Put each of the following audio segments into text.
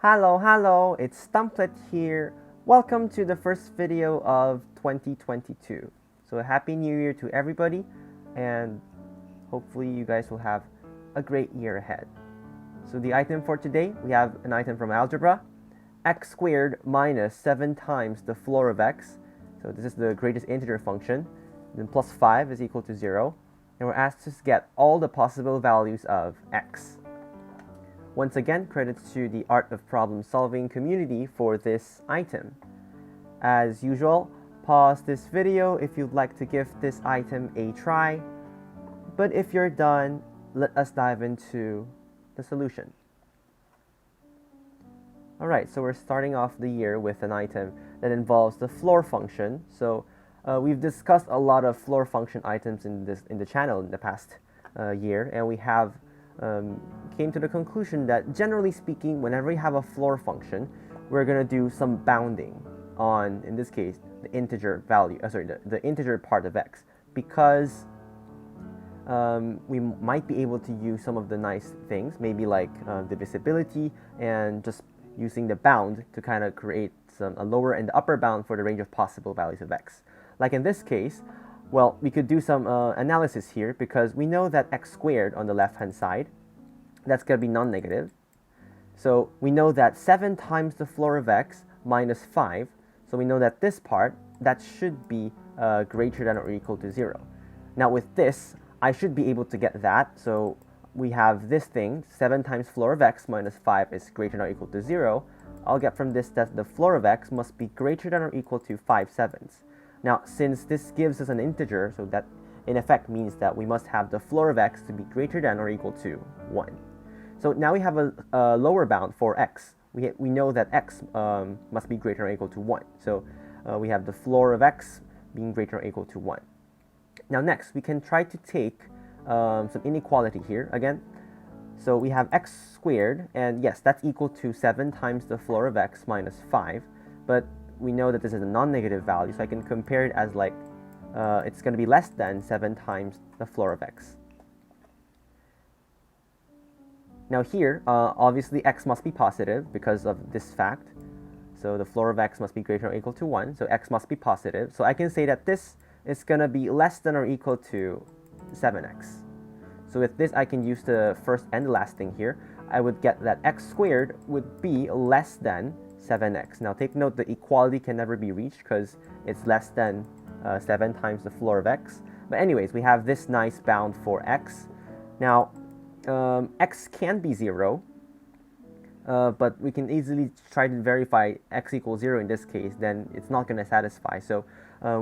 Hello, it's Dumplet here. Welcome to the first video of 2022. So a happy new year to everybody, and hopefully you guys will have a great year ahead. So the item for today, we have an item from Algebra, x squared minus 7 times the floor of x. So this is the greatest integer function. Then plus 5 is equal to 0. And we're asked to get all the possible values of x. Once again, credits to the Art of Problem Solving community for this item. As usual, pause this video if you'd like to give this item a try, but if you're done, let us dive into the solution. Alright, so we're starting off the year with an item that involves the floor function. So we've discussed a lot of floor function items in the channel in the past year, and we have came to the conclusion that generally speaking, whenever we have a floor function, we're going to do some bounding on, in this case, the integer value, the integer part of x, because we might be able to use some of the nice things, maybe like divisibility and just using the bound to kind of create a lower and upper bound for the range of possible values of x. Like in this case, well, we could do some analysis here because we know that x squared on the left-hand side, that's going to be non-negative. So we know that 7 times the floor of x minus 5. So we know that this part, that should be greater than or equal to 0. Now with this, I should be able to get that. So we have this thing, 7 times floor of x minus 5 is greater than or equal to 0. I'll get from this that the floor of x must be greater than or equal to 5/7. Now, since this gives us an integer, so that in effect means that we must have the floor of x to be greater than or equal to 1. So now we have a lower bound for x. We know that x must be greater or equal to 1. So we have the floor of x being greater or equal to 1. Now next, we can try to take some inequality here again. So we have x squared, and yes, that's equal to 7 times the floor of x minus 5. But we know that this is a non-negative value, so I can compare it as like it's going to be less than 7 times the floor of x. Now here, obviously x must be positive because of this fact. So the floor of x must be greater or equal to 1, so x must be positive. So I can say that this is going to be less than or equal to 7x. So with this, I can use the first and the last thing here. I would get that x squared would be less than 7x. Now take note, the equality can never be reached because it's less than 7 times the floor of x. But anyways, we have this nice bound for x. Now, x can be 0, but we can easily try to verify x equals 0 in this case, then it's not going to satisfy. So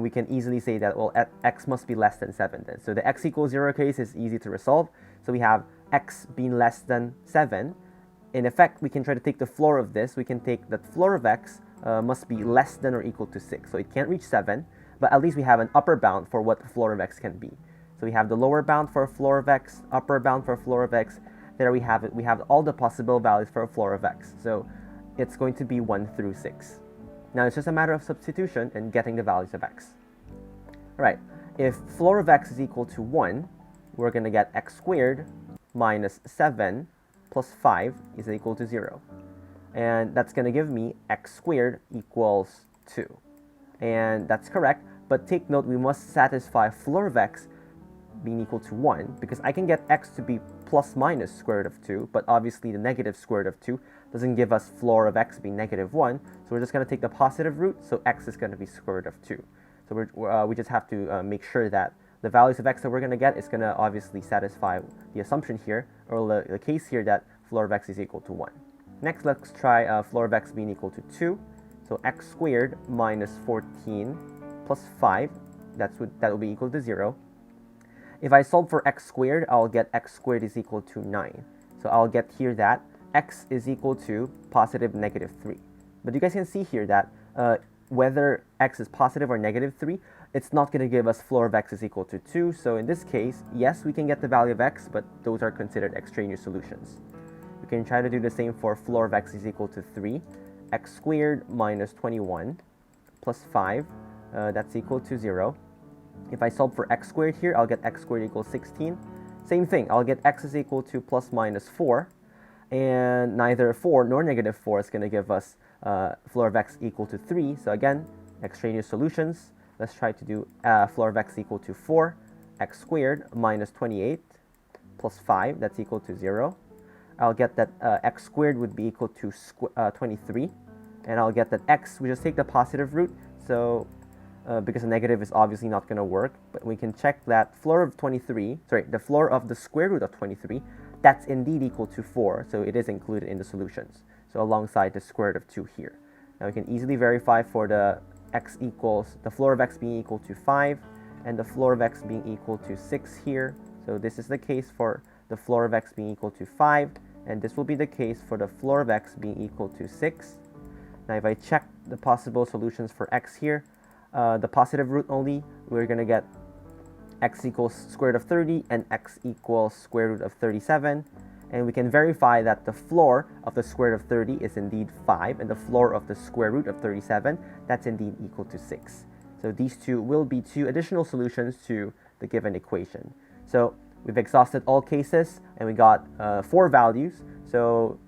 we can easily say that, well, x must be less than 7 then. So the x equals 0 case is easy to resolve. So we have x being less than 7. In effect, we can try to take the floor of this. We can take that floor of x must be less than or equal to 6. So it can't reach 7, but at least we have an upper bound for what the floor of x can be. So we have the lower bound for a floor of x, upper bound for a floor of x. There we have it. We have all the possible values for a floor of x. So it's going to be 1 through 6. Now it's just a matter of substitution and getting the values of x. All right, if floor of x is equal to 1, we're going to get x squared minus 7 plus 5 is equal to 0. And that's going to give me x squared equals 2. And that's correct, but take note, we must satisfy floor of x being equal to 1, because I can get x to be plus minus square root of 2, but obviously the negative square root of 2 doesn't give us floor of x being negative 1, so we're just going to take the positive root, so x is going to be square root of 2. So we just have to make sure that the values of x that we're going to get is going to obviously satisfy the assumption here, or the case here that floor of x is equal to 1. Next, let's try floor of x being equal to 2. So x squared minus 14 plus 5, that will be equal to 0. If I solve for x squared, I'll get x squared is equal to 9. So I'll get here that x is equal to positive negative 3. But you guys can see here that whether x is positive or negative 3, it's not going to give us floor of x is equal to 2. So in this case, yes, we can get the value of x, but those are considered extraneous solutions. We can try to do the same for floor of x is equal to 3. X squared minus 21 plus 5, that's equal to 0. If I solve for x squared here, I'll get x squared equals 16. Same thing, I'll get x is equal to plus minus 4. And neither 4 nor negative 4 is going to give us floor of x equal to 3. So again, extraneous solutions. Let's try to do floor of x equal to 4, x squared minus 28 plus 5, that's equal to 0. I'll get that x squared would be equal to 23. And I'll get that x, we just take the positive root, so because a negative is obviously not going to work, but we can check that floor of 23, sorry, the floor of the square root of 23, that's indeed equal to 4, so it is included in the solutions. So alongside the square root of 2 here. Now we can easily verify for the x equals, the floor of x being equal to 5, and the floor of x being equal to 6 here. So this is the case for the floor of x being equal to 5, and this will be the case for the floor of x being equal to 6. Now if I check the possible solutions for x here, the positive root only, we're going to get x equals square root of 30 and x equals square root of 37. And we can verify that the floor of the square root of 30 is indeed 5, and the floor of the square root of 37, that's indeed equal to 6. So these two will be two additional solutions to the given equation. So we've exhausted all cases, and we got 4 values. So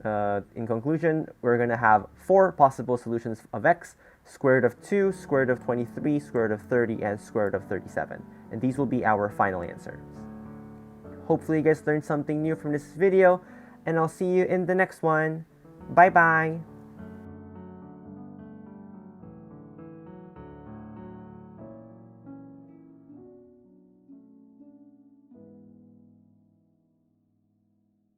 in conclusion, we're going to have 4 possible solutions of x: square root of 2, square root of 23, square root of 30, and square root of 37. And these will be our final answers. Hopefully you guys learned something new from this video, and I'll see you in the next one. Bye bye!